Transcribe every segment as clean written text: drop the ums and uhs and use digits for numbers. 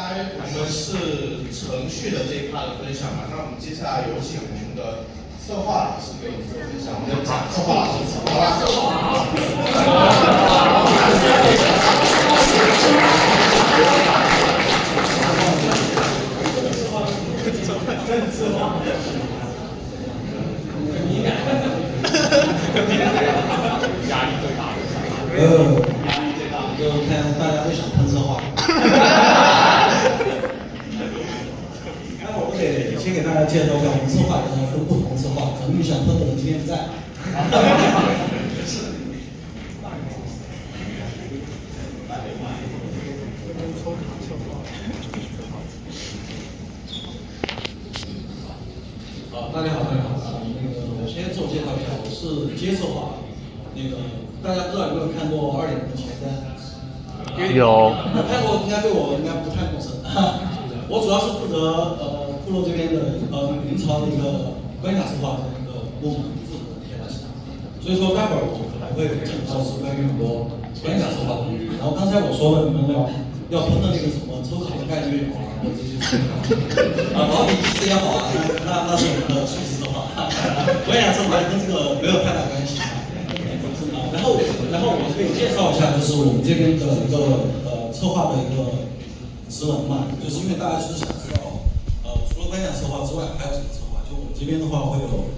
才我们是程序的这一 part 的分享嘛，那我们接下来有请我们的策划老师给我们做分享，我们的贾策划老师，压力最大的。就看大家都想喷策划。那我得先给大家介绍一下，我们策划人分不同策划，可能你想喷的人今天不在。大家好，我先自我介绍一下，我是接策划。大家不知道有没有看过2.0的前瞻？有。看过应该对我应该不太陌生。我主要是负责部落这边的明朝的一个关卡策划的一个部门负责的一些东西。所以说待会儿我可能会讲到是关于很多关卡策划的。然后刚才我说了，你们要喷的那个什么抽考的概率啊，或者这些保底机制也好啊，那是我们的数字策划。关卡策划跟这个没有太大关系。然后我可以介绍一下，就是我们这边的一个策划的一个职能嘛，就是因为大家其实想知道，除了关卡策划之外，还有什么策划？就我们这边的话会有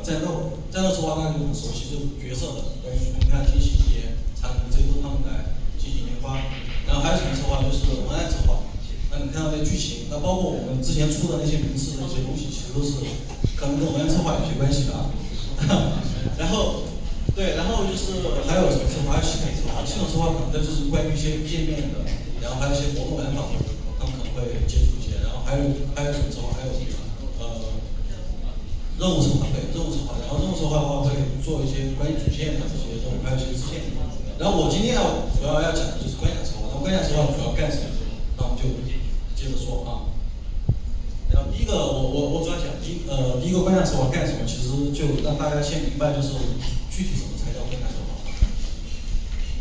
战斗策划，大家就很熟悉，就是角色的，关于你看进行一些产品，这些都他们来进行研发。然后还有什么策划？就是文案策划。那你看到那剧情，那包括我们之前出的那些名次的一些东西，其实都是可能跟文案策划有些关系的啊。然后就是还有什么策划？还有系统策划。系统策划可能就是关于一些界面的，然后还有一些活动玩法，他们可能会接触一些。然后还有什么策划？还有任务策划，对，任务策划。然后任务策划的话会做一些关于主线的这些任务，还有一些支线。然后我今天主要要讲的就是关卡策划。然后关卡策划主要干什么？那我们就接着说啊。然后第一个我主要讲第一个关卡策划干什么？其实就让大家先明白，就是具体什么才叫关卡策划。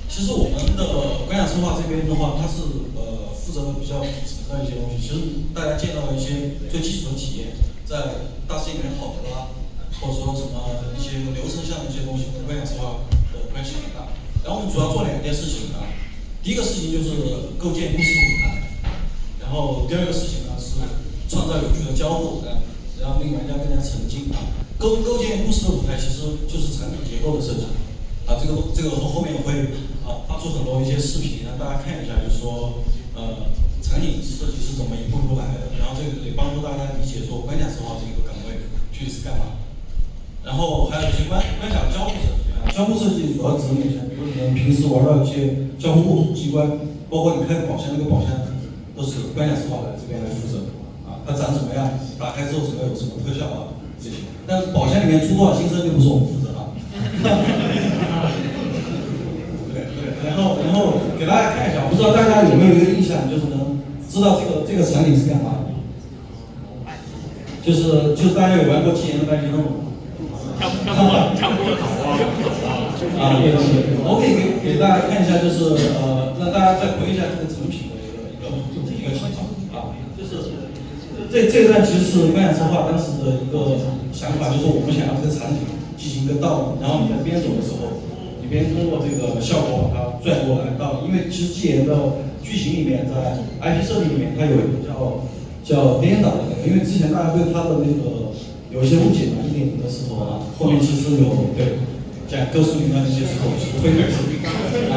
其实我们的关卡策划这边的话，它是负责的比较底层的一些东西。其实大家见到的一些最基础的体验，在大师里面好的啦，或者说什么一些流程上的一些东西，跟关卡策划的关系很大。然后我们主要做2件事情啊。第一个事情就是构建故事舞台，然后第二个事情呢是创造有趣的交互，让令玩家更加沉浸啊。构建故事的舞台其实就是产品结构的设计啊。这个后面我会发出很多一些视频让大家看一下，就是说场景设计是怎么一步一步来的，然后这个可以帮助大家理解说关卡策划这个岗位具体是干嘛。然后还有一些关卡交互设计啊，交互设计主要指哪些？比如你们平时玩到一些交互物机关，包括你开个宝箱，那个宝箱都是关卡策划来这边来负责啊。它长什么样，打开之后有什么特效啊这些。但是宝箱里面出多少新生就不是我们负责啊。对，然后给大家看一下，不知道大家有没有一个印象，就是能知道这个场景是干嘛的？就是大家有玩过纪元的班级任务？跳过好啊！对，我可以给大家看一下，就是让大家再回忆一下这个成品的一个情况啊，就是这段其实是关卡策划当时的一个想法，就是我们想要这个场景进行一个道路，然后你在边走的时候，你边通过这个效果把它拽过来到，因为其实纪元的剧情里面，在 IP 设定里面，它有一个叫颠倒的那个，因为之前大家对它的那个有一些误解嘛，1.0的时候啊，后面其实有对讲哥斯林的那些时候其实会改啊。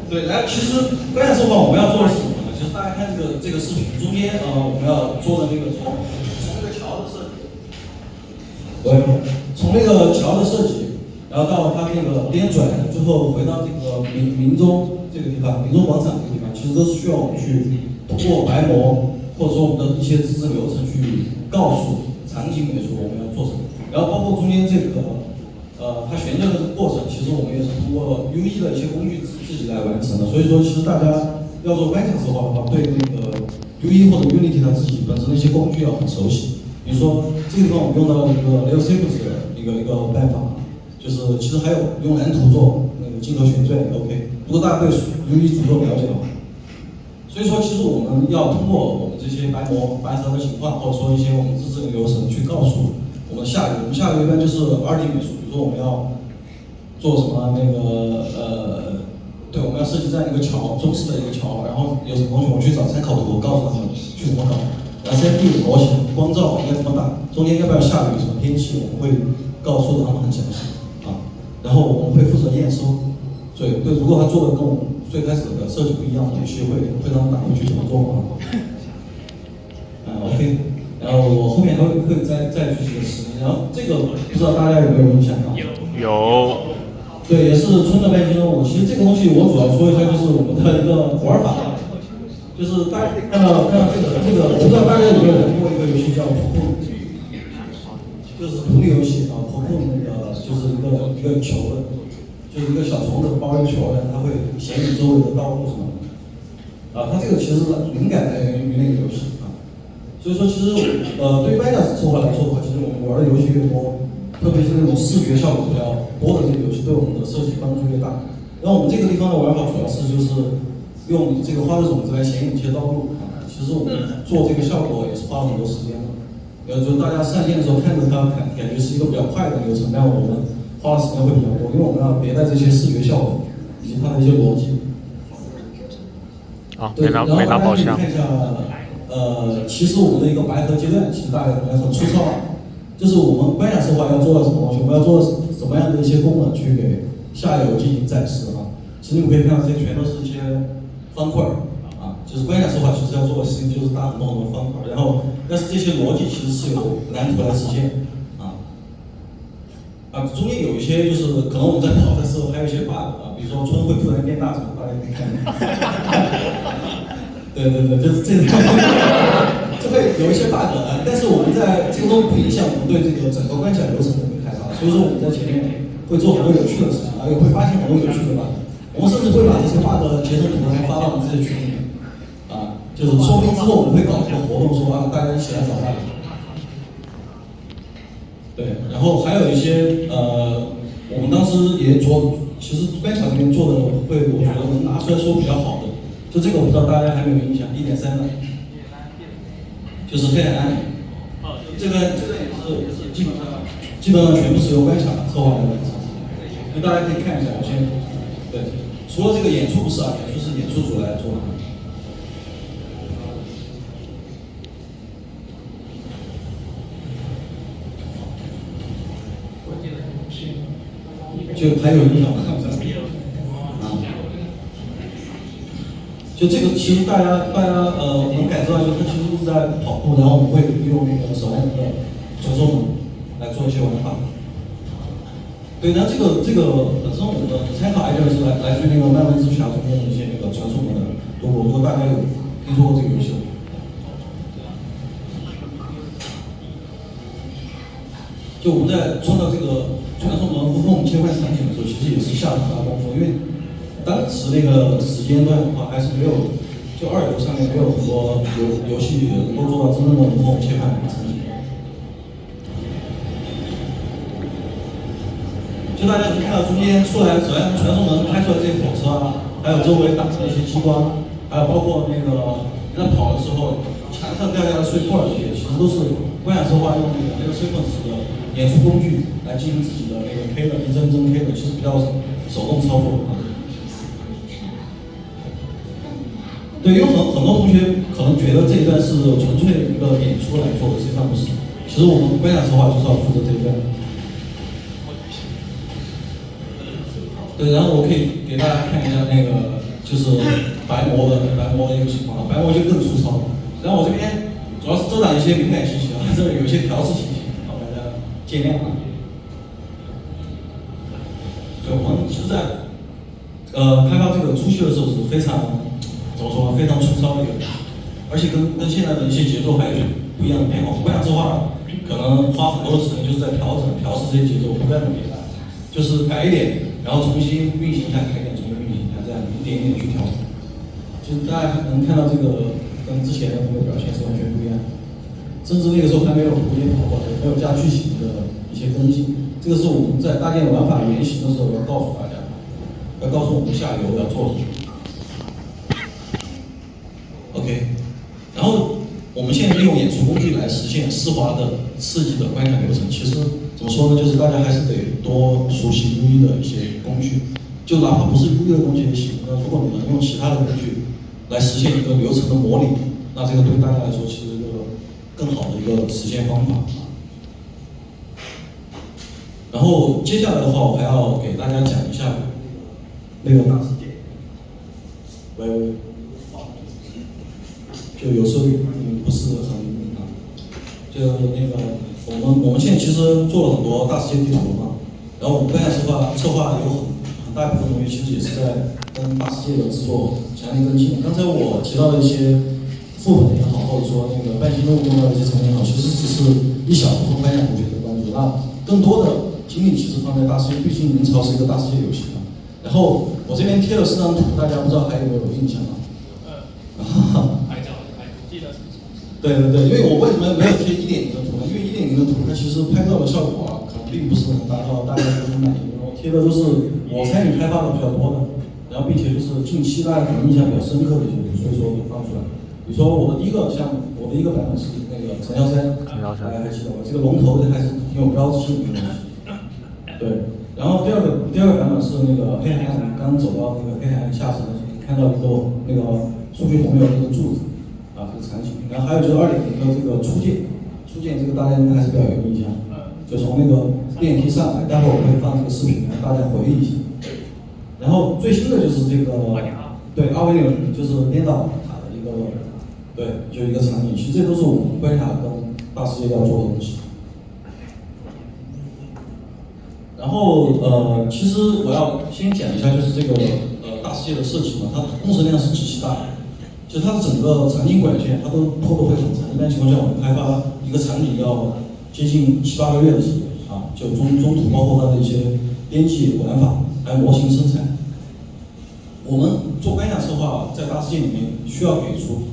对，然后其实关卡策划我们要做的是什么呢？其实大家看这个视频中间我们要做的那个从那个桥的设计，从那个桥的设计，然后到它那个编转，最后回到这个民中这个地方，民中广场这个地方，其实都是需要我们去通过白模或者说我们的一些自制流程去告诉场景美术我们要做什么，然后包括中间这个它旋转的这个过程，其实我们也是通过 UE 的一些工具自己来完成的。所以说，其实大家要做关卡策划的话，对那个 UE 或者 Unity 它自己本身的一些工具要很熟悉。比如说这个地方我们用到一个 Leo Sequence 的一个办法，就是其实还有用蓝图做那个镜头旋转也 OK。如果大家对 UE 足够了解的话，所以说，其实我们要通过我们这些白盒的情况，或者说一些我们自制的流程，去告诉我们下游。我们下游一般就是2D 美术，比如说我们要做什么对，我们要设计这样一个桥，中式的一个桥，然后有什么东西我们去找参考图，告诉他们去怎么搞。然后 3D 模型、光照应该怎么打，中间要不要下雨，什么天气，我们会告诉他们很详细啊。然后我们会负责验收。对，如果他做的跟我们最开始的设计不一样，我们协会会让他打回去怎么做啊？OK， 然后我后面还会再举几个实例，然后这个不知道大家有没有印象啊？有。对，也是春的半斤肉。其实这个东西我主要说一下，就是我们的一个玩法，就是大家看到这个，我不知道大家有没有玩过一个游戏叫扑克，就是独立游戏啊，扑克那个就是一个球的。就是一个小虫子包一个球，然后它会显你周围的道路什么的。它这个其实灵感来源于那个游戏啊。所以说，其实对于 Vegas 策划来说的话，其实我们玩的游戏越多，特别是那种视觉效果比较多的这个游戏，对我们的设计帮助越大。然后我们这个地方的玩法主要是就是用这个花的种子来显影一些道路啊。其实我们做这个效果也是花了很多时间的。就大家上线的时候看着它感觉是一个比较快的流程，但我们花的时间会比较多，因为我们要迭代这些视觉效果以及它的一些逻辑。对，然后大家可以看一下，其实我们的一个白盒阶段，其实大家可能很粗糙，就是我们关卡策划要做到什么东西，我们要做什么样的一些功能去给下游进行展示啊。其实你们可以看到，这些全都是一些方块啊，就是关卡策划其实要做的事情就是搭很多方块，然后但是这些逻辑其实是由蓝图来实现。中间有一些就是可能我们在跑的时候还有一些 bug 啊，比如说春会突然变大什么，大家可以看。对，就是这个，就会有一些 bug 啊，但是我们在这个都不影响我们对这个整个关卡流程的开发，所以说我们在前面会做很多有趣的事情，也会发现很多有趣的 bug。我们甚至会把这些 bug 截成图然后发到我们这些群里面，就是说明之后我们会搞一个活动说大家一起来找 bug。对，然后还有一些我们当时也其实关卡这边做的我觉得能拿出来说比较好的，就这个我不知道大家还没有印象，1.3的，就是黑海岸，这个也是基本上全部是由关卡策划来完成，就大家可以看一下，对，除了这个演出不是演出是演出组来做的。就还有印象吗？就这个其实大家能感受到，就他其实是在跑步，然后我们会用那个手按的传送门来做一些玩法。对，那这个本身我们的参考 idea 是来自于那个漫威之侠中间的一些那个传送门的如果大家有听说过这个游戏。就我们在创造这个传送门无缝切换场景的时候，其实也是下了很大功夫，因为当时那个时间段的话，还是没有，就2游上面没有很多游戏能够做到真正的无缝切换场景。就大家能看到中间出来，首先传送门开出来这些火车啊，还有周围打的一些激光，还有包括那个在跑的时候墙上掉下来的碎块这些，其实都是关卡策划用那个sequence的演出工具来进行自己的那个 K 的一帧帧 K 的，其实比较手动操作啊。对，因为很多同学可能觉得这一段是纯粹一个演出来做的，实际上不是。其实我们关卡策划就是要负责这一段。对，然后我可以给大家看一下那个就是白膜的一个情况，白膜就更粗糙。然后我这边主要是遮挡一些敏感信息啊，这里有一些调试信息，大家见谅啊。所以我们其实在开发这个初期的时候是非常怎么说呢，非常粗糙的一个，而且跟现在的一些节奏还有不一样的变化。关卡策划可能花很多的时间就是在调试这些节奏，不断的迭代，就是改一点。然后重新运行一下，改点，重新运行一下，这样一点一点去调整。就是大家能看到这个跟之前的那个表现是完全不一样的，甚至那个时候还没有图解跑过，没有加剧情的一些更新。这个是我们在搭建玩法原型的时候要告诉大家，要告诉我们下游要做什么。我们现在利用演出工具来实现丝滑的、刺激的观感流程。其实怎么说呢，就是大家还是得多熟悉 UE 的一些工具，就哪怕不是 UE 的工具也行。那如果你能用其他的工具来实现一个流程的模拟，那这个对大家来说其实是一个更好的一个实现方法。然后接下来的话，我还要给大家讲一下那个大世界。喂，就有时候不是很啊，就那个我们现在其实做了很多大世界地图嘛，然后我们观想策划有很大一部分东西其实也是在跟大世界的制作强烈跟进。刚才我提到的一些副本也好，或者说那个半径任务中的一些成员也好，其实只是一小部分观想同学的关注，那更多的精力其实放在大世界，毕竟明朝是一个大世界游戏嘛。然后我这边贴了4张图，大家不知道还有没有印象啊？拍照还记得。对，因为我为什么没有贴1.0的图呢？因为1.0的图它其实拍照的效果啊，可能并不是能达到大家都很满意。我贴的都是我参与开发的比较多的，然后并且就是近期大家可能印象比较深刻的一些图，所以说给放出来。比如说我的第一个项目，我的一个版本是那个陈小山，大家还记得吧？这个龙头还是挺有标志性的一个东西。对，然后第二个版本是那个黑海岸，刚走到那个黑海岸下层的时候，看到一个那个数据洪流的一个柱子啊，这个场景。然后还有就是2.0的这个初见这个大家应该还是比较有印象，就从那个电梯上来，待会儿我会放这个视频让大家回忆一下。然后最新的就是这个对2.0就是颠倒塔的一个对，就一个场景。其实这都是我们观察跟大世界要做的东西。然后其实我要先讲一下，就是这个大世界的设计嘛，它的工程量是极其大的，就它的整个场景管线它都拖得会很长。一般情况下，我们开发一个场景要接近7、8个月的时间啊，就中途包括它的一些编辑玩法，还有模型生产。我们做观想策划，在大世界里面需要给出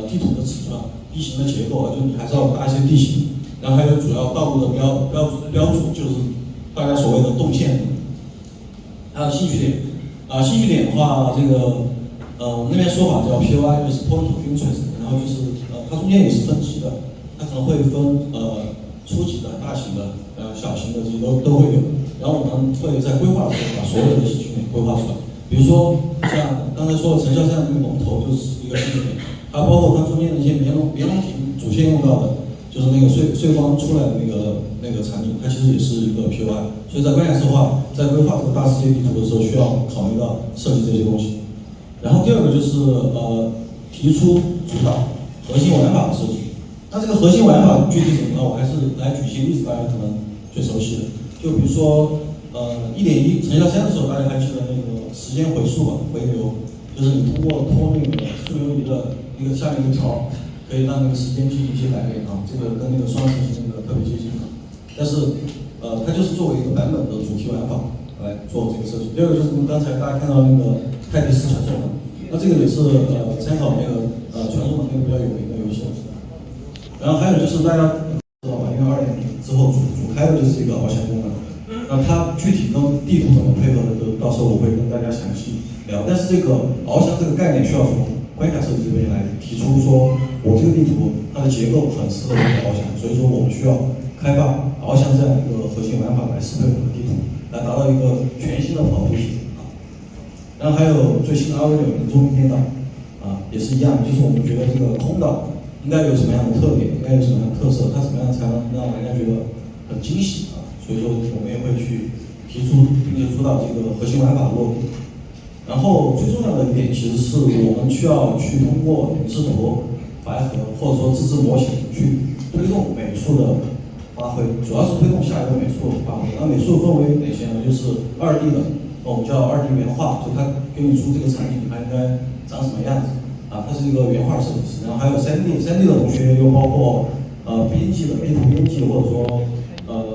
地图的尺寸、地形的结构，就你还是要搭一些地形，然后还有主要道路的标注，就是大家所谓的动线，还有兴趣点兴趣点的话，这个我们那边说法叫 POI， 就是 Point of Interest， 然后就是它中间也是分级的，它可能会分初级的、大型的、小型的，这些都会有。然后我们会在规划的时候把所有的兴趣点规划出来，比如说像刚才说的陈肖山的那个龙头就是一个兴趣点，还包括它中间的一些棉龙亭主线用到的。就是那个碎光出来的那个场景，它其实也是一个 POI， 所以在观想策划在规划这个大世界地图的时候，需要考虑到设计这些东西。然后第二个就是提出主导核心玩法的设计。那这个核心玩法具体怎么呢？我还是来举一些例子，大家可能最熟悉的，就比如说1.1陈肖山的时候，大家还记得那个时间回溯吧，回流，就是你通过拖那个速流仪的一个下面一个条。可以让那个时间进行一些改变啊，这个跟那个双磁性那个特别接近的，但是它就是作为一个版本的主题玩法来做这个设计。第二个就是刚才大家看到那个泰迪斯传送门，那这个也是参考那个传送门那个比较有名的游戏。然后还有就是大家知道吧，因为2.0之后主开的就是一个翱翔功能，那它具体跟地图怎么配合的，到时候我会跟大家详细聊。但是这个翱翔这个概念需要从观想设计这边来提出说，我这个地图它的结构很适合这个翱翔，所以说我们需要开发翱翔这样一个核心玩法来适配我们的地图，来达到一个全新的跑图体啊。然后还有最新的2.0的中明颠倒也是一样，就是我们觉得这个空岛应该有什么样的特点，应该有什么样的特色，它怎么样才能让人家觉得很惊喜啊？所以说我们也会去提出并且主导这个核心玩法的落地。然后最重要的一点，其实是我们需要去通过影视图、白盒或者说自制模型去推动美术的发挥，主要是推动下一个美术的发挥。那美术分为哪些呢？就是2D 的，我们叫2D 原画，就它给你出这个场景它应该长什么样子它是一个原画设计师。然后还有3D 的同学又包括编辑的地图编辑或者说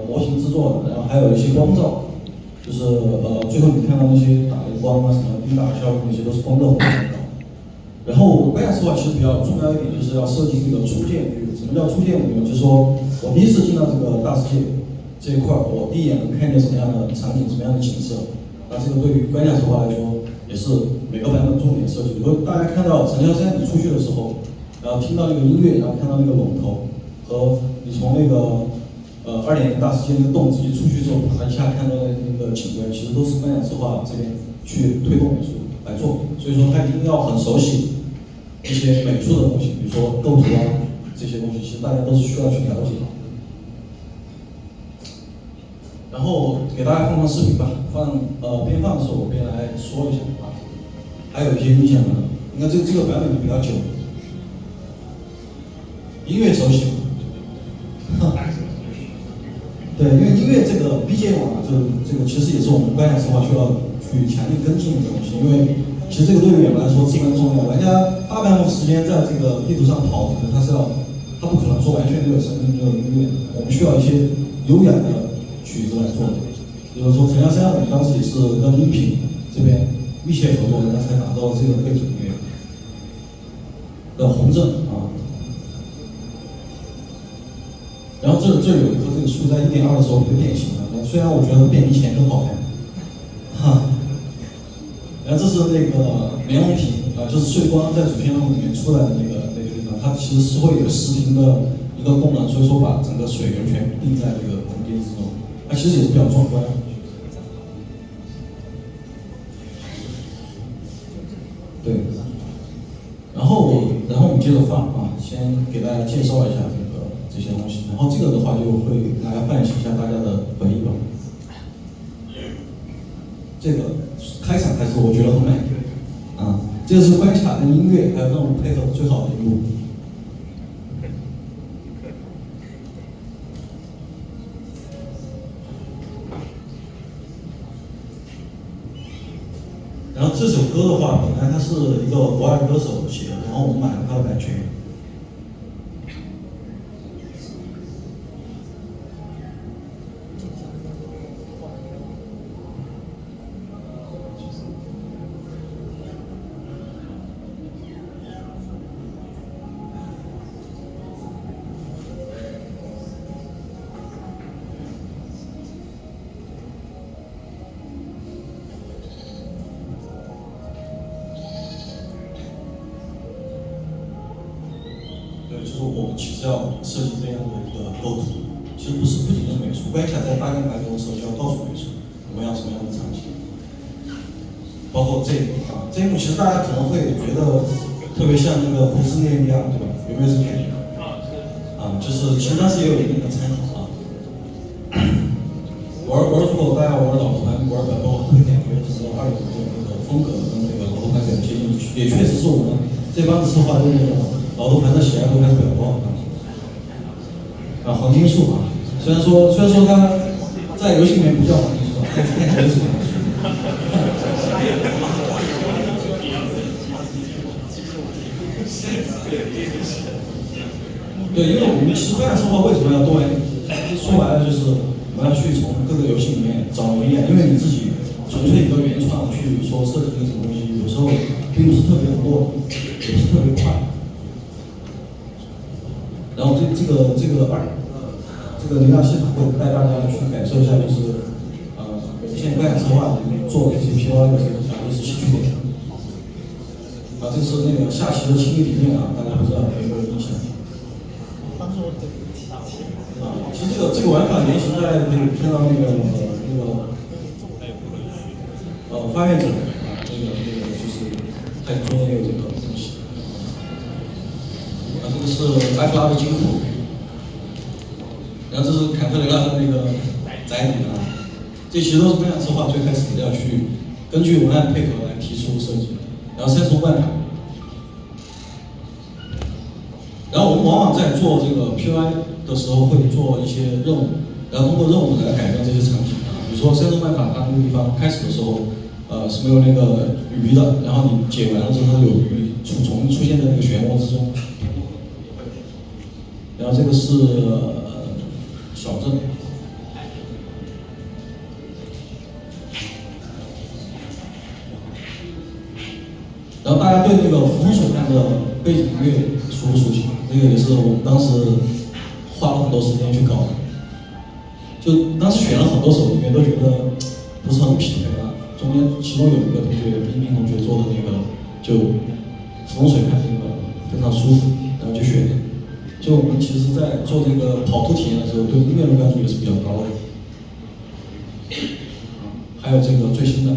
模型制作的，然后还有一些光照。就是最后你看到那些打的光什么低打效果，那些都是光照很高。然后观想策划其实比较重要一点，就是要设计这个初见域。什么叫初见域呢？就是说我第一次进到这个大世界这一块，我第一眼能看见什么样的场景，什么样的景色。那这个对于观想策划来说，也是每个版本重点设计。如果大家看到陈肖山你出去的时候，然后听到那个音乐，然后看到那个龙头，和你从那个2.0大世界那个洞直接出去之后，啪一下看到的那个景观，其实都是观想策划这边去推动美术来做，所以说他一定要很熟悉一些美术的东西，比如说构图啊这些东西，其实大家都是需要去了解。然后给大家放视频吧，边放的时候我边来说一下啊，还有一些印象的，应该这个版本比较久，音乐熟悉吗？对，因为音乐这个 BGM 啊，这个其实也是我们观想策划需要去强力跟进的东西，因为其实这个对于我们来说至关重要。人家大半部分时间在这个地图上跑，可能他不可能说完全没有声音没有音乐，我们需要一些优雅的曲子来做的。比如说《城阳山》，我们当时也是跟音频这边密切合作，然后才拿到这个背景音乐的红证啊。然后这有一棵这个树在1.2的时候被变形了，虽然我觉得变形前更好看，哈。然后这是那个棉龙体啊，就是碎光在主线任务里面出来的那个地方，它其实是会有视频的一个功能，所以说把整个水源全定在这个空间之中，它其实也是比较壮观。对，然后我们接着放啊，先给大家介绍一下这些东西，然后这个的话就会来唤醒一下大家的回忆吧。这个开场开始我觉得很美啊，这个是关卡跟音乐还有任务配合最好的一幕。然后这首歌的话，本来它是一个国外歌手写的，然后我们买了他的版权。就是我们其实要设计这样的一个构图，其实不仅是美术，关卡在搭建白图的时候就要告诉美术我们要什么样的场景，包括这一幕啊，这一幕其实大家可能会觉得特别像那个胡斯内利亚，对吧？有没有这种感觉？啊，就是其实当时也有一定的参考啊。如果大家玩老头环、玩本包，会感觉整个2.0的那个风格跟那个老头环比较接近，也确实是我们这帮子策划对那个老头环的喜爱度还是比较高啊。黄金树啊，虽然说它在游戏里面不叫黄金树啊，但是看起来是黄金树。对，因为我们其实观想策划为什么要多元？说白了就是我们要去从各个游戏里面找灵感，因为你自己纯粹一个原创去说设计一个什么东西，有时候并不是特别的多，也不是特别快。然后这个灵感系统会带大家去感受一下，就是现在观想策划做的这些 POI 的这个就是戏剧点。啊，这是那个下棋的清理理念啊，大家不知道有没有印象？其实这个玩法原型大家可以看到那个发愿者啊，那个就是太中间有这个东西。啊，这个是埃弗拉的金库，然后这是坎特雷拉的那个宅邸啊，这其实都是观想策划最开始要去根据文案配合来提出设计，然后3重万卡。然后我们往往在做这个 POI 的时候会做一些任务，然后通过任务来改变这些场景啊。比如说3重万卡，它那个地方开始的时候，是没有那个鱼的，然后你解完了之后有鱼虫出现在那个漩涡之中。然后这个是小镇。然后大家对那个浮风水岸的背景音乐熟不熟悉？这个也是我们当时花了很多时间去搞的，就当时选了很多首音乐，都觉得不是很匹配啊。其中有一个同学，冰冰同学做的那个，就浮风水岸那个非常舒服，然后就选了。就我们其实在做这个跑图体验的时候，对音乐的关注也是比较高的。还有这个最新的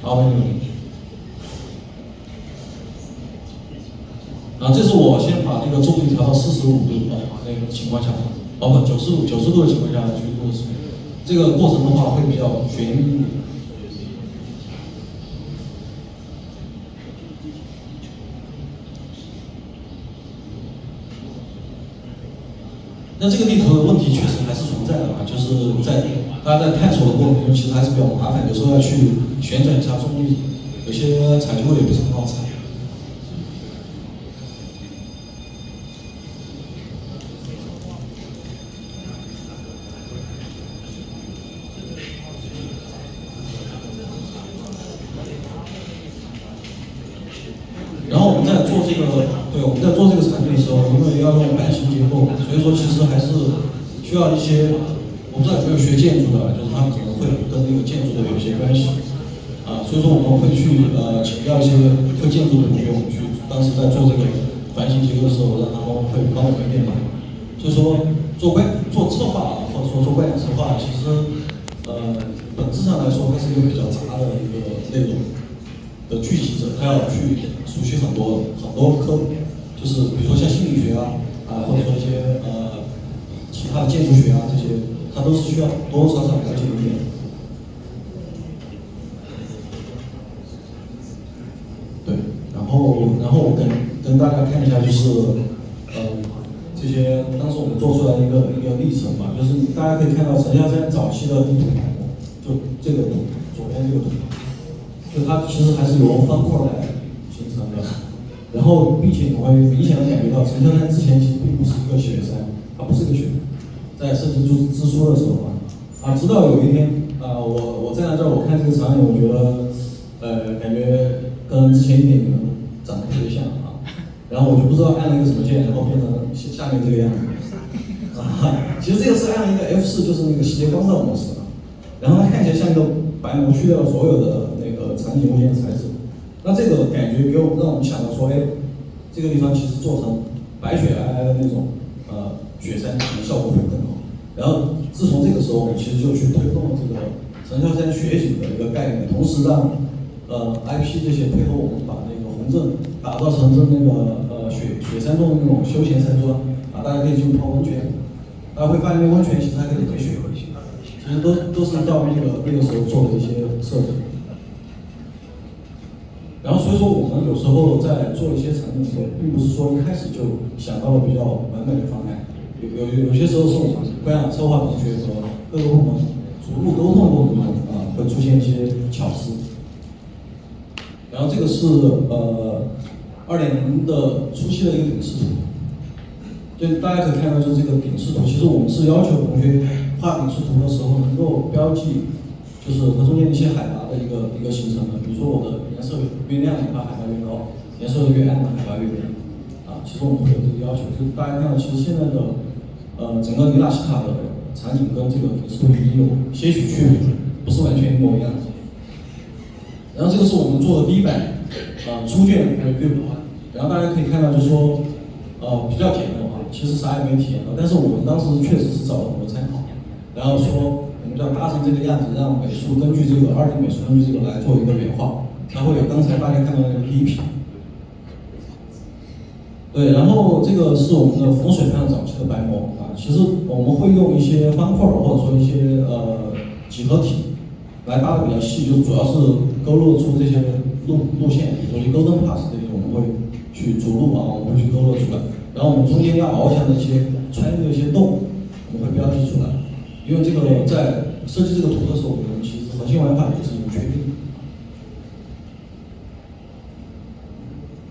RV60。这是我先把这个重力调到45度那个情况下，不90度的情况下去录的视频。这个过程的话会比较悬疑一点。那这个地图的问题确实还是存在的就是在大家在探索的过程中，其实还是比较麻烦，有时候要去旋转一下重力，有些采集位也不是很好采。然后我们在做这个产品的时候，因为要用板型结构，所以说其实还是需要一些，我不知道有没有学建筑的，就是他们可能会跟那个建筑的有一些关系，所以说我们会去请教一些会建筑的同学，我们去当时在做这个板型结构的时候，让他们会帮我们变嘛。所以说做策划或者说做观点策划，其实本质上来说它是一个比较杂的一个内容的聚集者，他要去熟悉很多科目，就是比如说像心理学或者说一些其他的建筑学这些，它都是需要多多少少了解一点。对，然后我跟大家看一下，就是这些当时我们做出来的一个历程吧，就是大家可以看到陈家山早期的地图排模，就这个图，左边这个图。就它其实还是由方块来形成的，然后并且我会明显的感觉到陈家山之前其实并不是一个雪山，它不是个雪，在设计之初的时候直到有一天我站在这儿我看这个场景，我觉得感觉跟之前一点长得特别像然后我就不知道按了一个什么键，然后变成下面这个样子其实这个是按了一个 F4，就是那个细节光照模式然后它看起来像一个白膜去掉所有的那个场景物件材质，那这个感觉让我们想到说，这个地方其实做成白雪皑皑的那种雪山，可能效果会更好。然后自从这个时候，我们其实就去推动了这个陈家山雪景的一个概念，同时让IP 这些配合我们把那个红镇打造成那个雪山中的那种休闲山庄大家可以进去泡温泉，大家会发现那温泉其实还可以回雪。其实都是到那个时候做的一些设计，然后所以说我们有时候在做一些产品的时候，并不是说一开始就想到了比较完美的方案，有些时候是我们观想策划同学和各个部门逐步沟通过程中会出现一些巧思。然后这个是2.0的初期的一个顶视图，就大家可以看到，就这个顶视图，其实我们是要求同学画顶视图的时候能够标记，就是它中间一些海拔的一个形成的。比如说我的颜色越亮，它海拔越高；颜色越暗，它海拔越低。其实我们会有这个要求。就是大家看到，其实现在的整个尼纳西塔的场景跟这个顶视图已经有些许区别，不是完全一模一样的。然后这个是我们做的第一版初卷 review， 然后大家可以看到，就是说比较简陋其实啥也没体验到，但是我们当时确实是找了很多参考。然后说我们就要搭成这个样子，让美术根据这个2D 美术根据这个来做一个原画，才会有刚才大家看到那个第一批。对，然后这个是我们的风水派早期的白模其实我们会用一些方块或者说一些几何体来搭的比较细，就主要是勾勒出这些路线，比如说一 golden pass 这些我们会去主路我们会去勾勒出来，然后我们中间要翱翔的一些穿越的一些洞，我们会标记出来。因为这个在设计这个图的时候，我们其实核心玩法也是已经确定。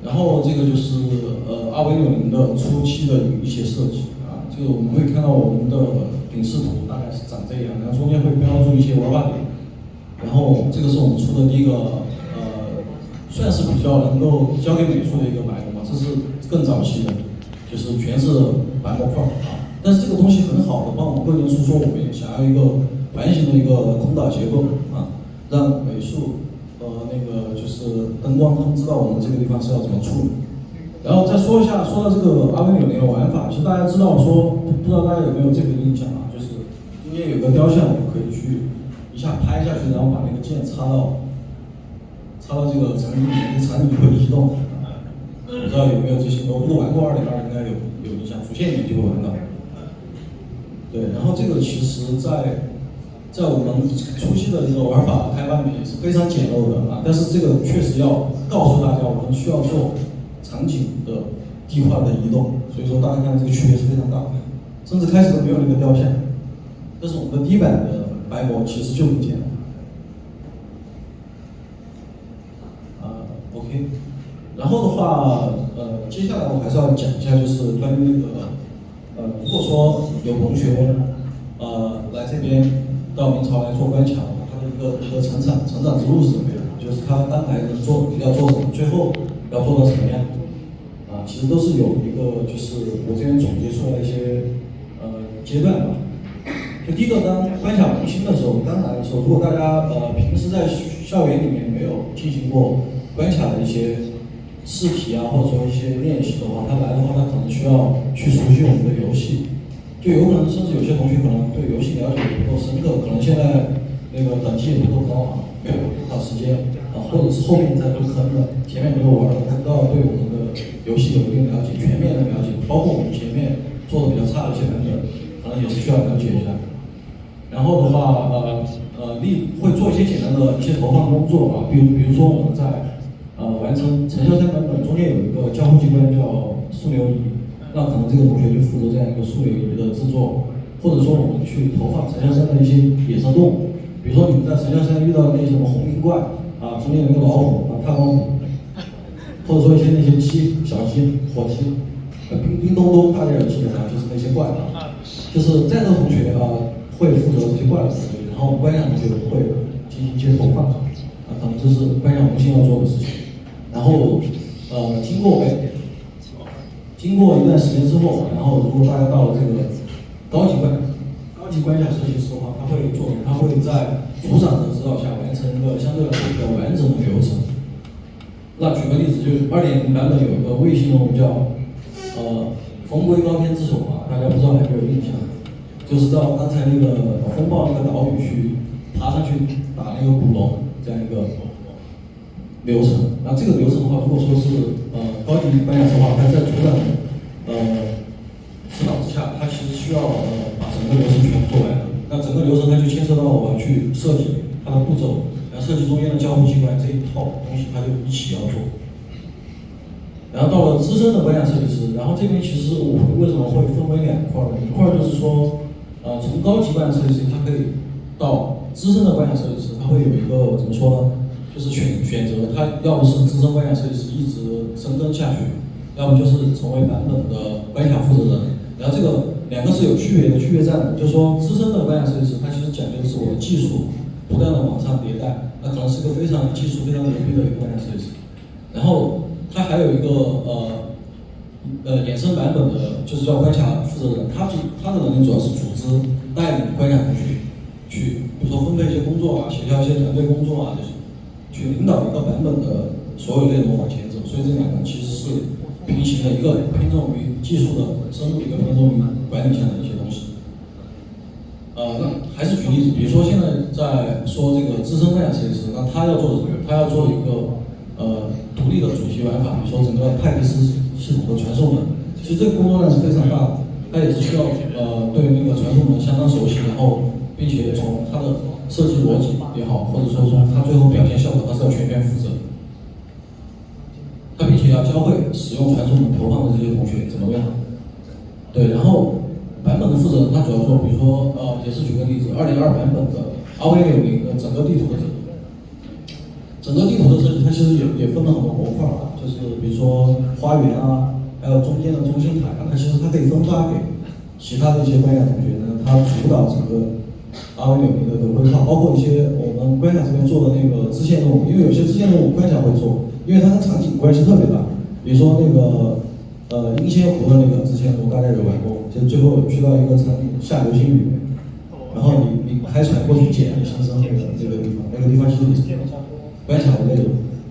然后这个就是RV60的初期的一些设计这个我们会看到我们的顶视图大概是长这样，然后中间会标注一些玩法点。然后这个是我们出的第一个算是比较能够交给美术的一个白模这是更早期的，就是全是白模块但是这个东西很好的帮我们构建出说我们也想要一个环形的一个空岛结构让美术和那个就是就是灯光，他们知道我们这个地方是要怎么处理。然后再说到这个阿维纽尼的玩法，其实大家知道说，不知道大家有没有这个印象啊？就是中间有个雕像，我们可以去一下拍下去，然后把那个剑插到这个场景里面，这个场景就会移动。不知道有没有这些？如果玩过2.2，应该有印象，主线里面就会玩到。对，然后这个其实在我们初期的这个玩法开发里面也是非常简陋的啊，但是这个确实要告诉大家，我们需要做场景的地块的移动，所以说大家看这个区别是非常大的，甚至开始都没有那个雕像，但是我们的第一版的白模其实就不简单。OK。然后的话，接下来我还是要讲一下，就是关于那个，如果说有同学，来这边到明朝来做关卡，他的一个成长之路是怎么样？就是他刚来要做什么，最后要做到什么样？其实都是有一个，就是我这边总结出来的一些阶段吧。就第一个，当关卡萌新的时候，刚来的时候，如果大家平时在校园里面没有进行过关卡的一些试题啊，或者说一些练习的话，他来的话，他可能需要去熟悉我们的游戏，就有可能甚至有些同学可能对游戏了解也不够深刻，可能现在那个等级也不够高啊，没有多少时间啊，或者是后面在入坑的，前面没有玩的，他都要对我们的游戏有一定了解，全面的了解，包括我们前面做的比较差的一些版本，可能也是需要了解一下。然后的话，会做一些简单的一些投放工作啊，比如说我们在完成陈校山版本中间有一个交互机关叫速流仪，那可能这个同学就负责这样一个速流仪的制作，或者说我们去投放陈校山的一些野生动物，比如说你们在陈校山遇到的那些什么红鳞怪啊，中间有一个老虎啊，太空虎，或者说一些那些小鸡、火鸡，叮咚咚，大家有记得吗？就是那些怪啊，就是在座同学会负责这些怪物，然后关卡同学会进行一些投放，可能这是关卡萌新要做的事情。然后经过一段时间之后，然后如果大家到了这个高级关卡设计师的话，他会在组长的指导下完成一个相对来说比较完整的流程。那举个例子，就是 2.0 版本有一个卫星任务叫风归高天之手啊，大家不知道还有没有印象？就是到刚才那个风暴那个岛屿去爬上去打那个古龙这样一个流程。那这个流程的话，如果说是高级关卡的话，它在组长指导之下，它其实需要把整个流程全部做完的。那整个流程它就牵涉到我要去设计它的步骤，然后设计中间的交互机关这一套东西，它就一起要做。然后到了资深的关卡设计师，然后这边其实我为什么会分为2块呢？一块就是说，从高级关卡设计师，它可以到资深的关卡设计师，它会有一个怎么说呢？就是选择，他要不是资深关卡设计师一直深耕下去，要不就是成为版本的关卡负责人。然后这个2个是有区别的，区别在哪？就是说资深的关卡设计师，他其实讲究的是我的技术不断的往上迭代，那可能是个非常技术非常牛逼的一个关卡设计师。然后他还有一个衍生版本的，就是叫关卡负责人，他的能力主要是组织带领关卡同学去，比如说分配一些工作啊，协调一些团队工作啊这些。去领导一个版本的所有内容往前走，所以这2个其实是平行的，一个偏重于技术的深入，一个偏重于管理上的一些东西。那还是举例子，比如说现在在说这个资深关卡设计师，那他要做什么？他要做一个独立的主题玩法，比如说整个派克斯系统的传送门，其实这个工作量是非常大的，他也是需要对那个传送门相当熟悉，然后并且从他的设计逻辑也好，或者说他最后表现效果，他是要全权负责。他并且要教会使用传送门投放的这些同学怎么样。对，然后版本的负责人，他主要说，比如说也是举个例子，2.2版本的RV60的整个地图的设计，整个地图的设计，它其实也分了很多模块啊，就是比如说花园啊，还有中间的中心台啊，它其实它可以分发给其他的一些关卡同学呢，他主导整个RV60的规划，包括一些我们关卡这边做的那个支线任务，因为有些支线任务关卡会做，因为它跟场景关系特别大。比如说那个英仙湖的那个支线任务，大家有玩过，就是最后去到一个场景下流星雨，然后你开船过去捡那新生那个地方，那个地方其实也是关卡的内容。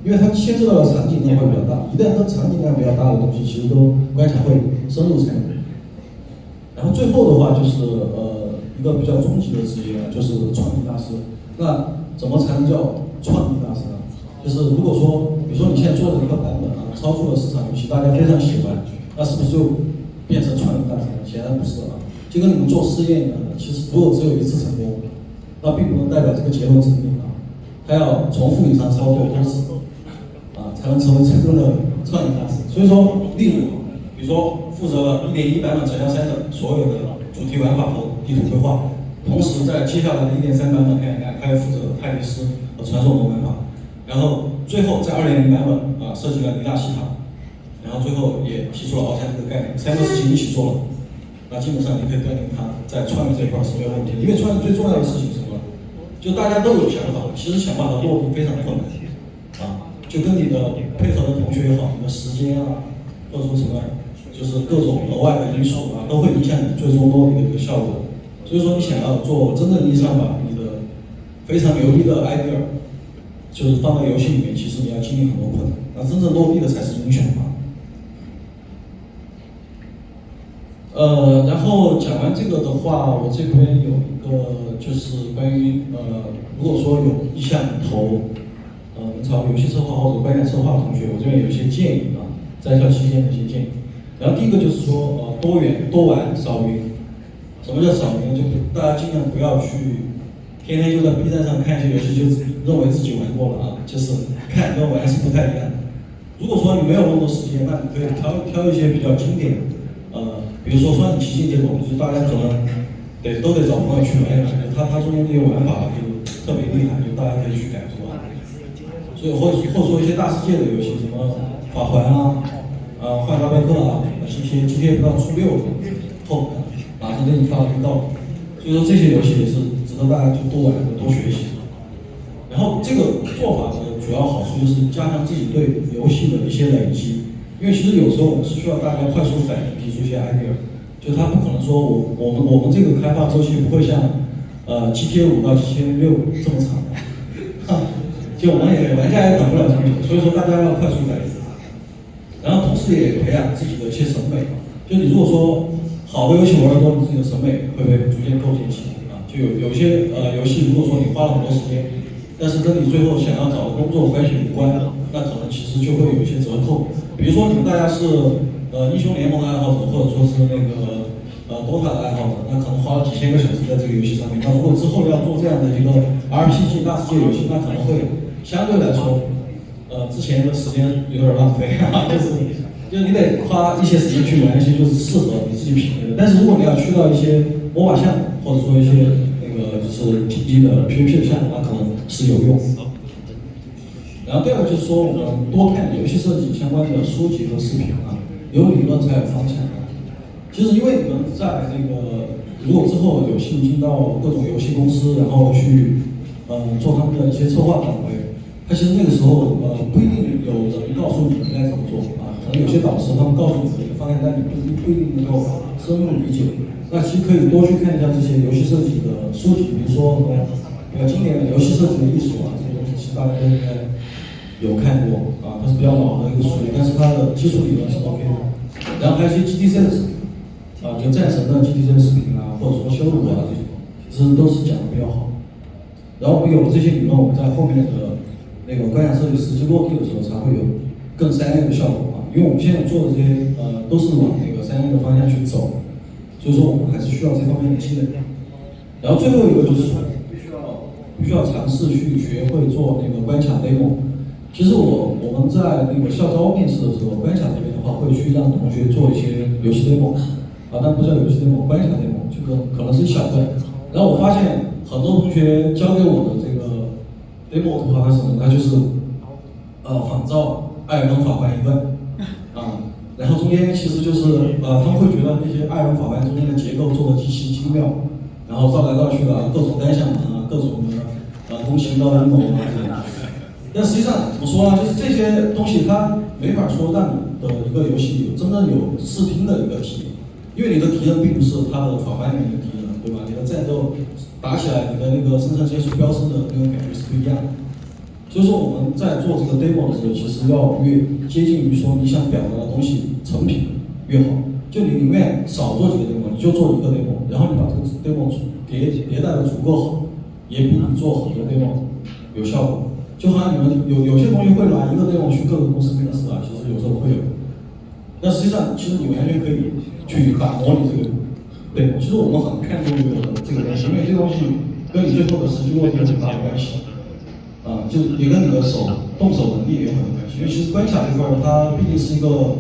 因为它牵涉到的场景量会比较大，一旦它场景量比较大的东西，其实都关卡会深入参与。然后最后的话就是一个比较终极的职业就是创意大师。那怎么才能叫创意大师呢？就是如果说，比如说你现在做的一个版本超出了市场预期，大家非常喜欢，那是不是就变成创意大师呢？显然不是啊。就跟你们做试验一样的，其实如果只有一次成功，那并不能代表这个结论成立啊。它要重复以上操作多次才能成为真正的创意大师。所以说，例如，比如说负责了1.1版本成交3的所有的主题玩法和地图规划，同时在接下来的1.3版本还负责泰迪斯和传送门玩法，然后最后在2.0版本设计了尼大西塔，然后最后也提出了翱翔这个概念，3个事情一起做了，那基本上你可以断定他在创意这一块是没有问题的。因为创意最重要的事情是什么？就大家都有想法，其实想把它落地非常困难就跟你的配合的同学也好，你的时间或者说什么，就是各种额外的因素都会影响你最终落地的一个效果。所以说，你想要做真正意义上把你的非常牛逼的 idea， 就是放到游戏里面，其实你要经历很多困难。那真正落地的才是英雄然后讲完这个的话，我这边有一个就是关于如果说有意向投明朝游戏策划或者观感策划的同学，我这边有一些建议在校期间的一些建议。然后第一个就是说多元多玩少云。什么叫少云？就大家尽量不要去天天就在 B 站上看一些游戏，就认为自己玩过了就是看跟玩是不太一样的。如果说你没有那么多时间，那你可以挑一些比较经典比如说双影奇境这种，就是大家可能都得找朋友去玩一玩，它中间那些玩法就特别厉害，就大家可以去感受所以或者说一些大世界的游戏，什么法环幻达贝克GTA 不到出6后马上给你发了预告，所以说这些游戏也是值得大家去多玩多学习。然后这个做法的主要好处就是加强自己对游戏的一些累积，因为其实有时候我们是需要大家快速反应，提出一些 idea， 就他不可能说我们这个开发周期不会像GTA 5到GTA 6这么长就我们玩家也等不了这么久，所以说大家要快速反应，然后同时也培养自己的一些审美。就你如果说好的游戏玩得多，你自己的审美会被逐渐构建起就有些游戏，如果说你花了很多时间，但是跟你最后想要找的工作关系无关，那可能其实就会有一些折扣。比如说你们大家是英雄联盟的爱好者，或者说是那个DOTA 的爱好者，那可能花了几千个小时在这个游戏上面。那如果之后要做这样的一个 RPG 大世界游戏，那可能会相对来说之前的时间有点浪费就是你得花一些时间去玩一些就是适合你自己品味的。但是如果你要去到一些MOBA项目，或者说一些那个就是体积的 PVP 的项目，那可能是有用。然后第二个就是说，我们多看游戏设计相关的书籍和视频有理论才有方向。其实因为你们在那个如果之后有幸进到各种游戏公司，然后去做他们的一些策划岗位，他其实那个时候不一定有人告诉你们该怎么做可能有些导师他们告诉你这个方向，但你不一定能够深入理解。那其实可以多去看一下这些游戏设计的书籍，比如说比较经典的游戏设计的艺术这些东西，其实大家都应该有看过它是比较老的一个书，但是它的基础理论是 OK 的。然后还有一些 GDC 的视频就战神的 GDC 的视频或者说修路这种，其实都是讲的比较好。然后我们有了这些理论，我们在后面的那个观想设计实际落地的时候，才会有更3A 的效果因为我们现在做的这些都是往那个3A 的方向去走，所以说我们还是需要这方面的积累。然后最后一个就是必须要尝试去学会做那个关卡 demo。其实我们在那个校招面试的时候，关卡这边的话会去让同学做一些游戏 demo 但不叫游戏 demo， 关卡 demo 这个可能是一小段。然后我发现很多同学交给我的这个 demo 的话，它是什么？它就是仿照《艾尔登法环1》然后中间其实就是他们会觉得那些艾尔登法环中间的结构做的极其精妙，然后绕来绕去的各种单向门各种的东西到阴谋这样。但实际上怎么说呢？就是这些东西它没法说让你的一个游戏真正有视听的一个体验，因为你的敌人并不是它的法环里面的敌人，对吧？你的战斗打起来，你的那个生成接触飙升的那种感觉是不一样的。所以说我们在做这个 demo 的时候，其实要越接近于说你想表达的东西成品越好。就你宁愿少做几个 demo， 你就做一个 demo， 然后你把这个 demo 迭代的足够好，也比你做很多 demo 有效果。就好像你们有些同学会拿一个 demo 去各个公司面试啊，其实有时候会有。那实际上，其实你完全可以去打磨你这个 demo。其实我们很看重这个东西，因为这个东西跟你最后的实际落地有很大的关系。就也跟你的动手能力也有很多关系。因为其实关卡这块它毕竟是一个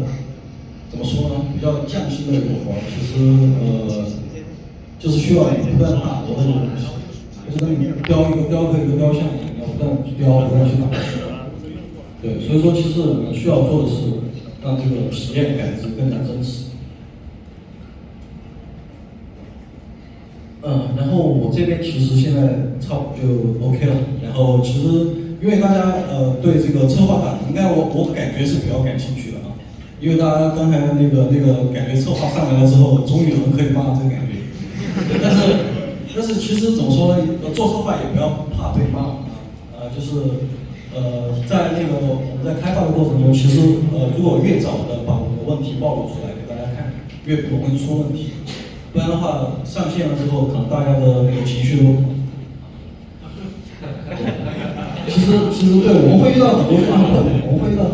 怎么说呢，比较匠心的一个活儿。其实就是需要你不断打磨的一个东西，就是跟你雕刻一个雕像一样，你要不断去雕，不断去打磨。对，所以说其实我们需要做的是让这个体验感知更加真实。然后我这边其实现在差不多就 OK 了。然后其实因为大家对这个策划版应该我感觉是比较感兴趣的啊，因为大家刚才那个感觉策划上来了之后，终于有人可以骂这个感觉。但是其实怎么说呢？做策划也不要怕被骂就是在那个我们在开发的过程中，其实如果越早的把我们的问题暴露出来给大家看，越不容易出问题。不然的话，上线了之后，可能大家的那个情绪都……其实对，我们会遇到很多这样的困难，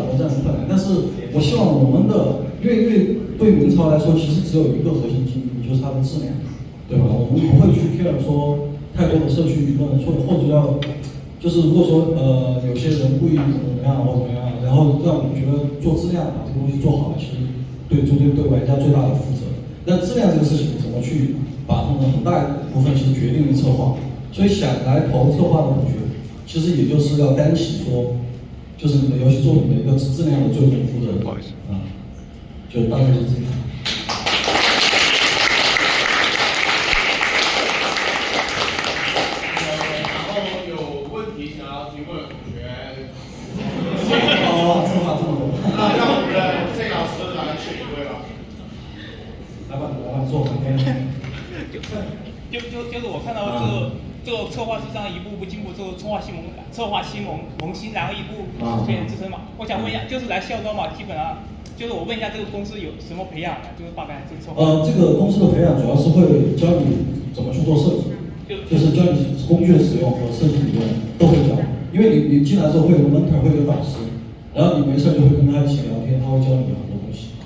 但是我希望我们的，因为对明朝来说，其实只有一个核心竞争力，就是它的质量，对吧？我们不会去 care 说太多的社区舆论，或者要，就是如果说有些人故意怎么样或怎么样，然后让我们觉得做质量把这个东西做好，其实对玩家最大的负责。但质量这个事情怎么去把控呢？很大一部分其实决定于策划，所以想来投策划的同学，其实也就是要担起说，就是你的游戏作品的一个质量的最终负责人。不好意思就大概是这样。然后有问题想要提问的同学，策划这么多，让我们的这老师来选一位吧。来吧，做旁边。就是我看到这个策划是这样一步步经过这个策划新萌新，然后一步变成支撑嘛。我想问一下，就是来校招嘛，基本上就是我问一下这个公司有什么培养的，就是大概这个策划。这个公司的培养主要是会教你怎么去做设计，就是教你工具的使用和设计理论都会教。因为你进来之后会有 mentor， 会有导师，然后你没事就会跟他一起聊天，他会教你很多东西。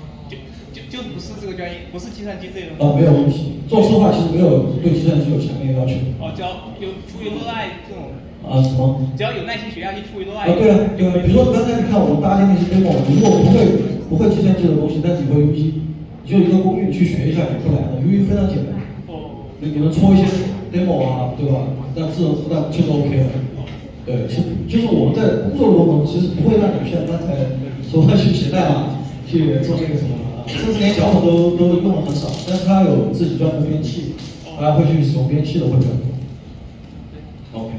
就是不是这个专业，不是计算机这种。没有问题。做策划其实没有对计算机有强烈要求。只要有出于热爱这种。什么？只要有耐心学下去，出于热爱。对啊，比如说刚才你看我们搭建那些 demo， 你如果不会计算机的东西，但是你会 UI， 你就一个工具去学一下也会来的 ，UI 非常简单。你能搓一些 demo 啊，对吧？那就是 OK 了。对，就是我们在工作过程中其实不会让你像刚才说去写代码，去做那个什么。甚至连脚本都用的很少，但是他有自己专门编辑，他会去使用编辑的会比较多。OK。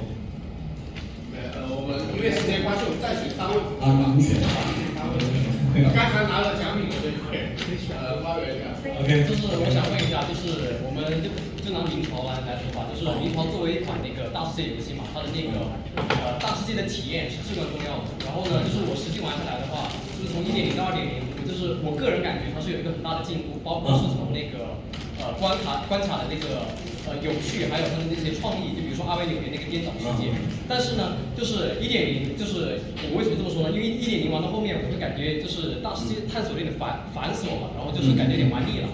我们因为时间关系，我们再选3位。你选。刚才拿了奖品的这位，花园的。OK。就是我想问一下，就是我们就拿明朝来说吧，就是明朝作为一款那个大世界游戏嘛，它的那个大世界的体验是至关重要的。然后呢，就是我实际玩下来的话，就是从1.0到2.0。就是我个人感觉它是有一个很大的进步，包括是从那个关卡的那个有趣，还有它的那些创意，就比如说阿维纽约那个颠倒世界。但是呢，就是 1.0， 就是我为什么这么说呢？因为1.0玩到后面，我会感觉就是大世界探索有点繁琐嘛，然后就是感觉有点玩腻了。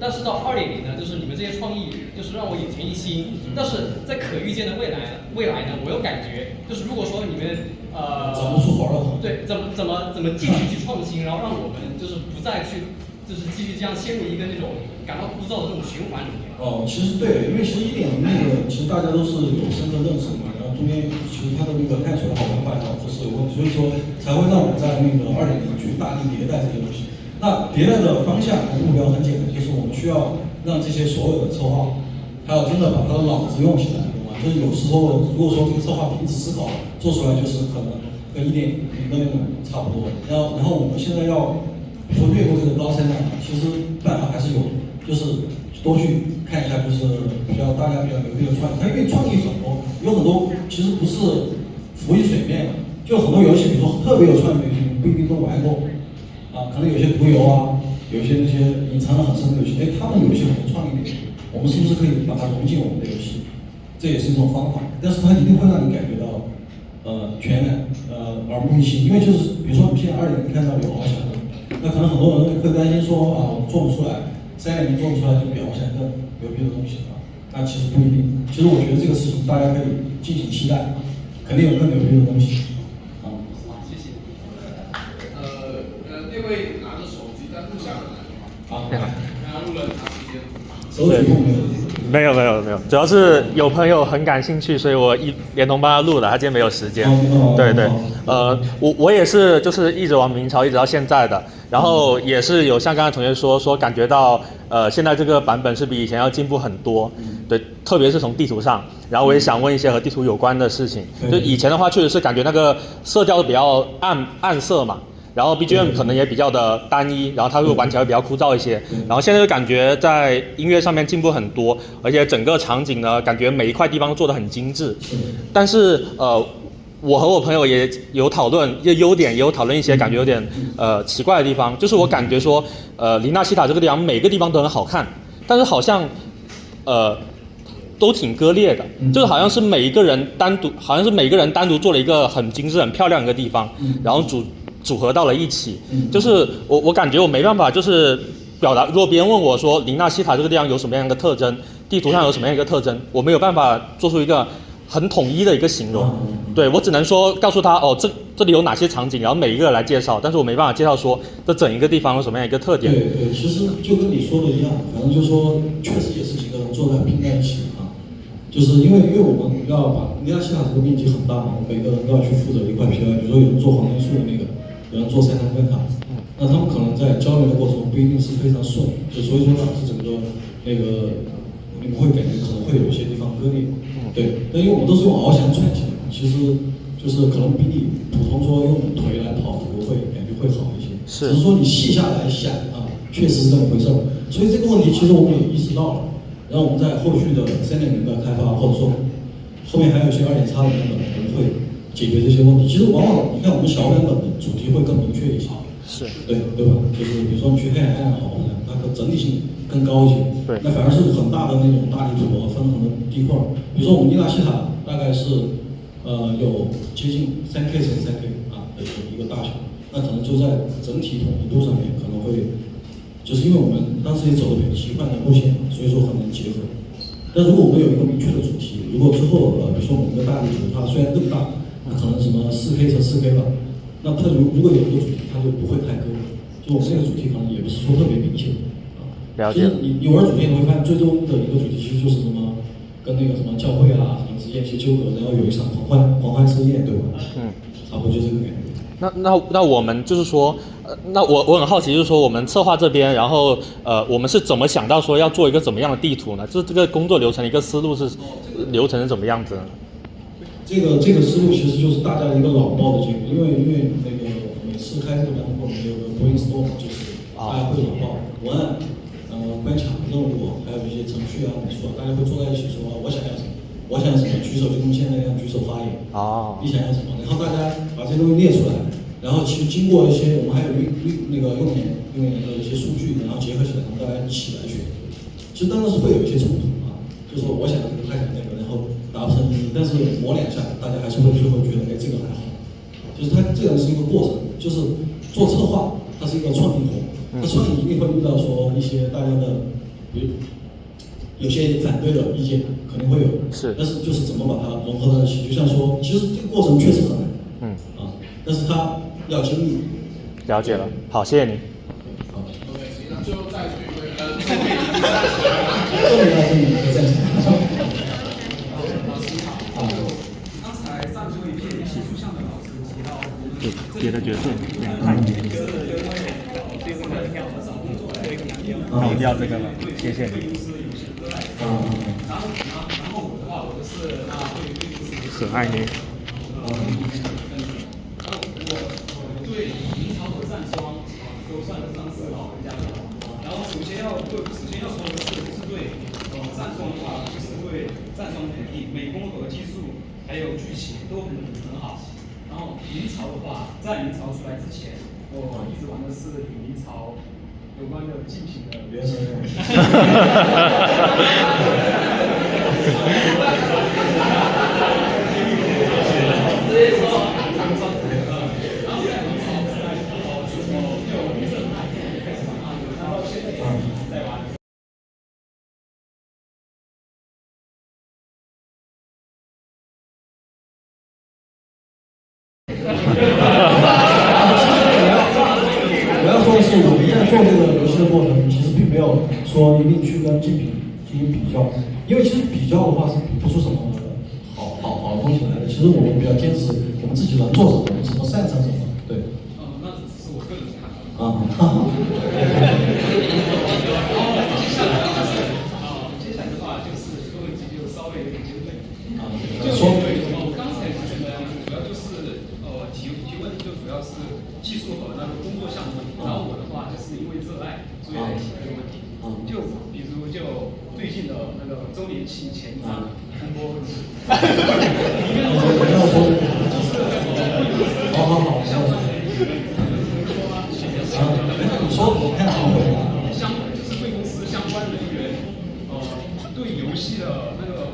但是到2.0呢，就是你们这些创意，就是让我眼前一新。但是在可预见的未来呢，我又感觉就是如果说你们找不出活了。对，怎么继续去创新，然后让我们就是不再去就是继续这样陷入一个那种感到枯燥的这种循环里面。其实对，因为其实1.0那个其实大家都是有深刻认识嘛，然后中间其实它的那个探索的好玩法就是有问题，所以说才会让我们在那个2.0去大力迭代这些东西。那迭代的方向和目标很简单，就是我们需要让这些所有的策划，还有真的把他的脑子用起来，懂吗？就是有时候如果说这个策划凭直思考做出来，就是可能跟1.0的那种差不多。然后我们现在要说越过这个高山呢，其实办法还是有，就是多去看一下，就是大家比较牛逼的创意。它因为创意很多，有很多其实不是浮于水面的，就很多游戏，比如说特别有创意的游戏，你不一定都玩过，可能有些毒油啊，有些那些隐藏的很深的游戏，他们有一些很创意的，我们是不是可以把它融进我们的游戏？这也是一种方法，但是它一定会让你感觉到全然耳目一新，因为就是比如说我们现在2.0看到有翱翔的，那可能很多人会担心说我做不出来，3.0做不出来就比翱翔更牛逼的东西那其实不一定，其实我觉得这个事情大家可以敬请期待，肯定有更牛逼的东西谢谢。那位拿着手机在录像的来吗？你好。刚刚录了长时间。手指控没有，主要是有朋友很感兴趣，所以我连同帮他录了，他今天没有时间。对，我也是就是一直玩明朝一直到现在的，然后也是有像刚才同学说感觉到现在这个版本是比以前要进步很多，对，特别是从地图上，然后我也想问一些和地图有关的事情，就以前的话确实是感觉那个色调比较暗色嘛。然后 BGM 可能也比较的单一，然后它会玩起来比较枯燥一些。然后现在就感觉在音乐上面进步很多，而且整个场景呢，感觉每一块地方都做得很精致。但是我和我朋友也有讨论一些优点，也有讨论一些感觉有点奇怪的地方。就是我感觉说，林纳西塔这个地方每个地方都很好看，但是好像都挺割裂的，就是好像是每个人单独做了一个很精致、很漂亮的一个地方，然后组合到了一起，就是我感觉我没办法就是表达，如果别人问我说林纳西塔这个地方有什么样的特征，地图上有什么样一个特征，我没有办法做出一个很统一的一个形容，对，我只能说告诉他这里有哪些场景，然后每一个来介绍，但是我没办法介绍说这整一个地方有什么样一个特点。对，其实就跟你说的一样，反正就是说确实也是几个人坐在拼在一起就是因为我们要把林纳西塔这个面积很大嘛，每个人都要去负责一块 PI， 比如说有人做黄金树的那个。有人做3张关卡，那他们可能在交流的过程中不一定是非常顺，所以说导致整个那个你们会感觉可能会有一些地方割裂，对。但因为我们都是用翱翔串起来，其实就是可能比你普通说用腿来跑图会感觉会好一些，只是说你细下来想确实是这么回事儿。所以这个问题其实我们也意识到了，然后我们在后续的3.0的开发，或者说后面还有一些2.x的版本，我们会解决这些问题。其实往往你看我们小版本的主题会更明确一些，是对吧？就是比如说你去黑海岸好，它的整体性更高一些。对，那反而是很大的那种大地图分很多地块。比如说我们尼纳西塔大概是有接近3K 乘3K 的一个大小，那可能就在整体统一度上面可能会，就是因为我们当时也走的比较奇幻的路线，所以说很能结合。但如果我们有一个明确的主题，如果之后比如说某个大地图它虽然更大，那可能什么4K 乘4K 吧，那它如果有一个主题，它就不会太割裂。就我们这个主题可能也不是说特别明显了解。其实你玩主题你会发现，最终的一个主题其实就是什么，跟那个什么教会什么之间一些纠葛，然后有一场狂欢盛宴，对吧？差不多就这个感觉。那我们就是说，那我很好奇，就是说我们策划这边，然后我们是怎么想到说要做一个怎么样的地图呢？就是这个工作流程一个思路是流程是怎么样子呢？这个思路其实就是大家一个老道的结果，因为那个每次开这个班会，我们有个 brainstorm， 就是大家会老道文案、关卡、任务，还有一些程序美术大家会坐在一起说我想要什么，我想要什么，举手就跟现在一样举手发言。你想要什么？然后大家把这些东西列出来，然后其实经过一些我们还有那个用研的一些数据，然后结合起来，让大家一起来选。其实当然是会有一些冲突就是说我想这个，他想那个，然后达不成一致，但是磨两下，大家还是会最后觉得这个还好。就是它这个是一个过程，就是做策划，它是一个创意活，它创意一定会遇到说一些大家的，有些反对的意见肯定会有，但是就是怎么把它融合在一起。就像说，其实这个过程确实很难，但是它要经历。了解了，好，谢谢您。好 ，OK， 行，那最后再举一位，刚才上最后一篇技术项的老师提到，别的角色，逃掉这个了，谢谢你。然后我的话，我就是可爱你。我对明朝的站桩都算得上是老人家了。然后首先要说的是对站桩的话，就是对站桩能力、美工和技术还有剧情都很好。然后明在明朝出来之前，我一直玩的是与明朝有关的竞品的原神。我要说的是，我们在做这个游戏的过程，其实并没有说一定去跟竞品进行比较，因为其实比较的话是比不出什么好东西来的。其实我们比较坚持我们自己能做什么，我们什么擅长什么，对。那只是我个人的看法。接下来的话就是这个问题就稍微有点尖锐。我刚才主要就是提问就主要是技术和那个工作项目问题，然后我的话就是因为热爱，所以来提这个问题。就比如最近的那个周年庆前一场风波问题。好，你说我看好回答。就是贵公司相关人员，对游戏的那个，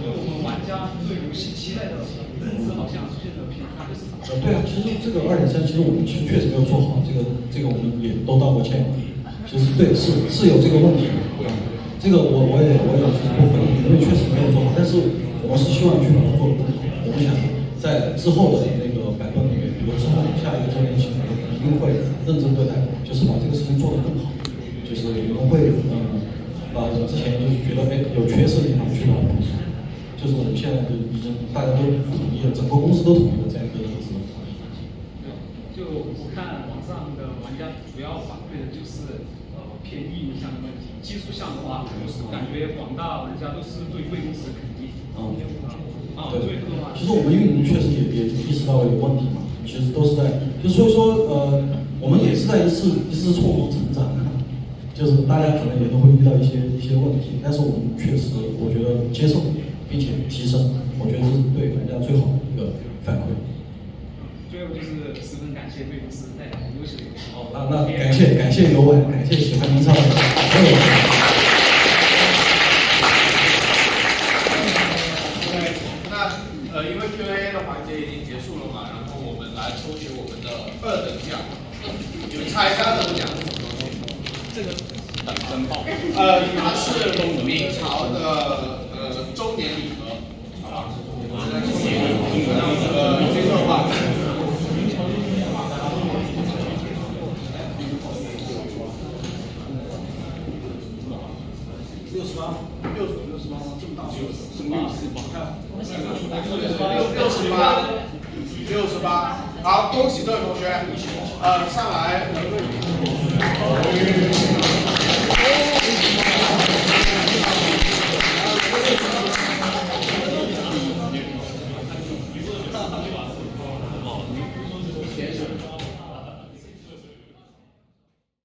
对我们玩家对游戏期待的认知好像出现了偏差，就是对啊，其实这个2.3，其实我们确实没有做好，这个我们也都道过歉。其实对，是有这个问题的。这个我也就是不否认，因为确实没有做好，但是我们是希望去把它做得更好。我们想在之后的那个版本里面，比如之后下一个周年庆，我们一定会认真对待，就是把这个事情做得更好。就是我们会把我们之前就是觉得有缺失的地方去把它补上。就是我们现在就已经大家都统一了，整个公司都统一了这样一个投资。就我看网上的玩家主要反馈的就是偏运营项的问题，技术项的话，感觉广大玩家都是对贵公司的肯定。对。其实我们运营确实也意识到了有问题嘛，其实都是在，就所以说我们也是在一次错误成长，就是大家可能也都会遇到一些问题，但是我们确实我觉得接受并且提升，我觉得这是对玩家最好的一个反馈。最后就是十分感谢贵公司带来优秀的游戏。那感谢游玩，感谢喜欢明超的朋友。因为 Q&A 的环节已经结束了嘛，然后我们来抽取我们的2等奖。你们猜3等奖是什么东西？这个等身报。它是明朝的周年礼盒，好吧？我现在抽取金色画。68吗？这么大68，好，恭喜这位同学，上来。